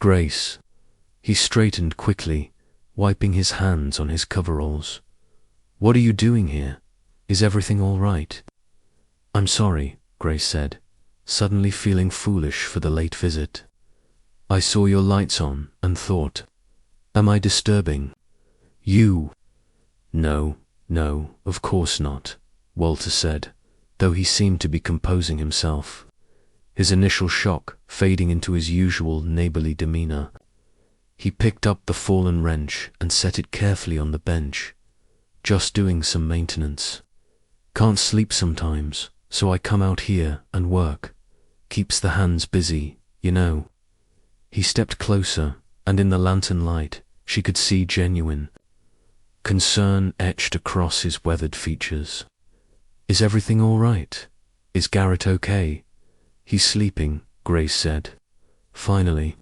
Grace. He straightened quickly, wiping his hands on his coveralls. What are you doing here? Is everything all right? I'm sorry, Grace said, suddenly feeling foolish for the late visit. I saw your lights on and thought, am I disturbing you? No, of course not, Walter said, though he seemed to be composing himself, his initial shock fading into his usual neighborly demeanor. He picked up the fallen wrench and set it carefully on the bench. Just doing some maintenance. Can't sleep sometimes, so I come out here and work. Keeps the hands busy, you know. He stepped closer, and in the lantern light, she could see genuine concern etched across his weathered features. Is everything all right? Is Garrett okay? He's sleeping, Grace said. Finally,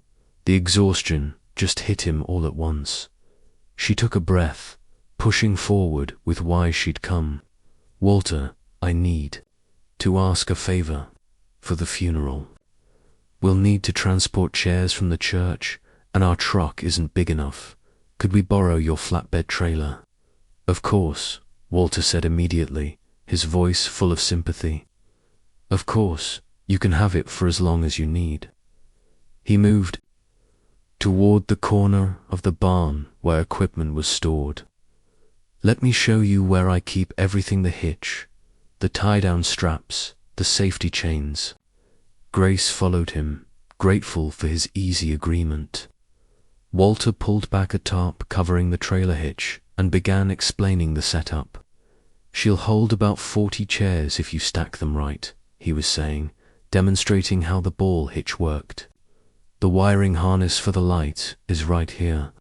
the exhaustion just hit him all at once. She took a breath, pushing forward with why she'd come. Walter, I need to ask a favor for the funeral. We'll need to transport chairs from the church, and our truck isn't big enough. Could we borrow your flatbed trailer? Of course, Walter said immediately, his voice full of sympathy. Of course, you can have it for as long as you need. He moved toward the corner of the barn where equipment was stored. Let me show you where I keep everything: the hitch, the tie-down straps, the safety chains. Grace followed him, grateful for his easy agreement. Walter pulled back a tarp covering the trailer hitch and began explaining the setup. She'll hold about 40 chairs if you stack them right, he was saying, demonstrating how the ball hitch worked. The wiring harness for the light is right here.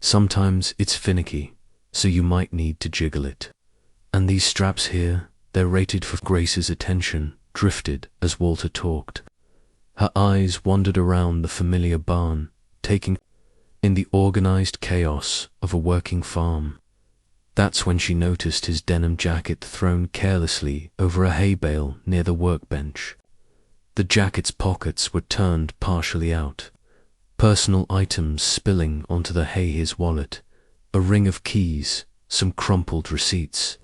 Sometimes it's finicky, so you might need to jiggle it. And these straps here, they're rated for Grace's attention, drifted as Walter talked. Her eyes wandered around the familiar barn, taking in the organized chaos of a working farm. That's when she noticed his denim jacket thrown carelessly over a hay bale near the workbench. The jacket's pockets were turned partially out, personal items spilling onto the hay: his wallet, a ring of keys, some crumpled receipts,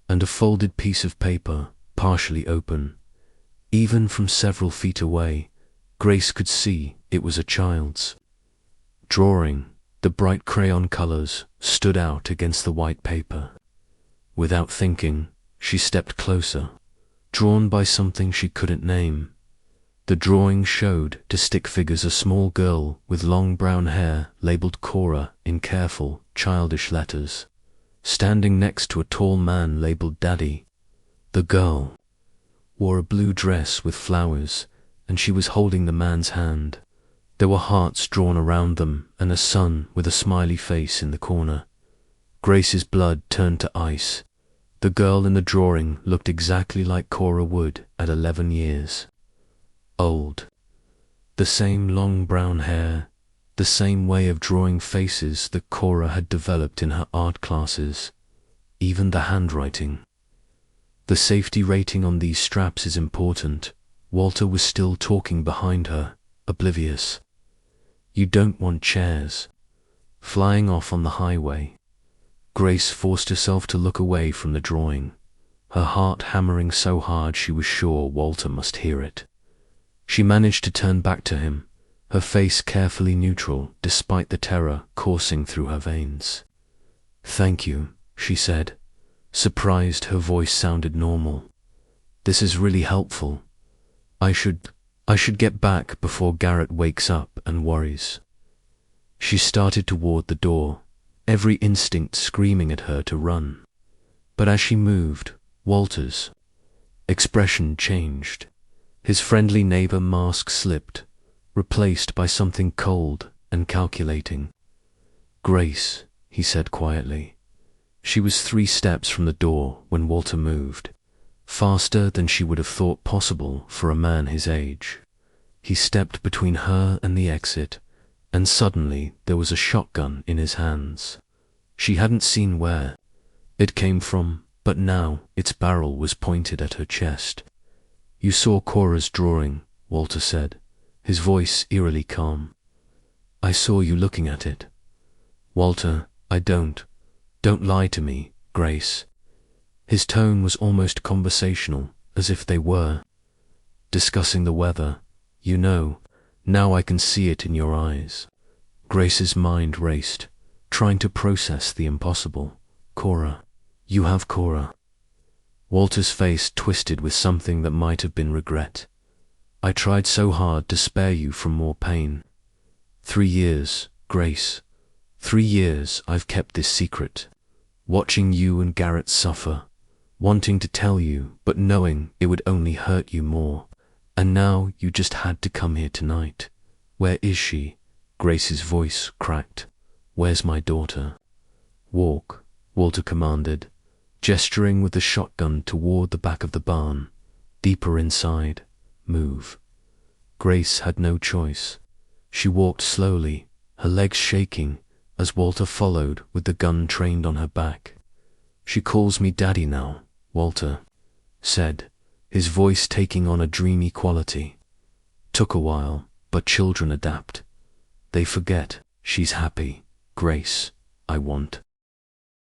and a folded piece of paper, partially open. Even from several feet away, Grace could see it was a child's drawing. The bright crayon colors stood out against the white paper. Without thinking, she stepped closer, drawn by something she couldn't name. The drawing showed to stick figures a small girl with long brown hair labeled Cora in careful, childish letters, standing next to a tall man labeled Daddy. The girl wore a blue dress with flowers, and she was holding the man's hand. There were hearts drawn around them and a sun with a smiley face in the corner. Grace's blood turned to ice. The girl in the drawing looked exactly like Cora would at 11 years old. The same long brown hair, the same way of drawing faces that Cora had developed in her art classes, even the handwriting. The safety rating on these straps is important. Walter was still talking behind her, oblivious. You don't want chairs flying off on the highway. Grace forced herself to look away from the drawing, her heart hammering so hard she was sure Walter must hear it. She managed to turn back to him, her face carefully neutral despite the terror coursing through her veins. Thank you, she said, surprised her voice sounded normal. This is really helpful. I should get back before Garrett wakes up and worries. She started toward the door, every instinct screaming at her to run. But as she moved, Walter's expression changed. His friendly neighbor mask slipped, replaced by something cold and calculating. Grace, he said quietly. She was 3 steps from the door when Walter moved, faster than she would have thought possible for a man his age. He stepped between her and the exit, and suddenly there was a shotgun in his hands. She hadn't seen where it came from, but now its barrel was pointed at her chest. You saw Cora's drawing, Walter said, his voice eerily calm. I saw you looking at it. Walter, don't lie to me, Grace. His tone was almost conversational, as if they were discussing the weather. You know, now I can see it in your eyes. Grace's mind raced, trying to process the impossible. Cora. You have Cora. Walter's face twisted with something that might have been regret. I tried so hard to spare you from more pain. 3 years, Grace. 3 years I've kept this secret. Watching you and Garrett suffer. Wanting to tell you, but knowing it would only hurt you more. And now you just had to come here tonight. Where is she? Grace's voice cracked. Where's my daughter? Walk, Walter commanded, gesturing with the shotgun toward the back of the barn. Deeper inside. Move. Grace had no choice. She walked slowly, her legs shaking, as Walter followed with the gun trained on her back. She calls me Daddy now, Walter said, his voice taking on a dreamy quality. Took a while, but children adapt. They forget. She's happy. Grace, I want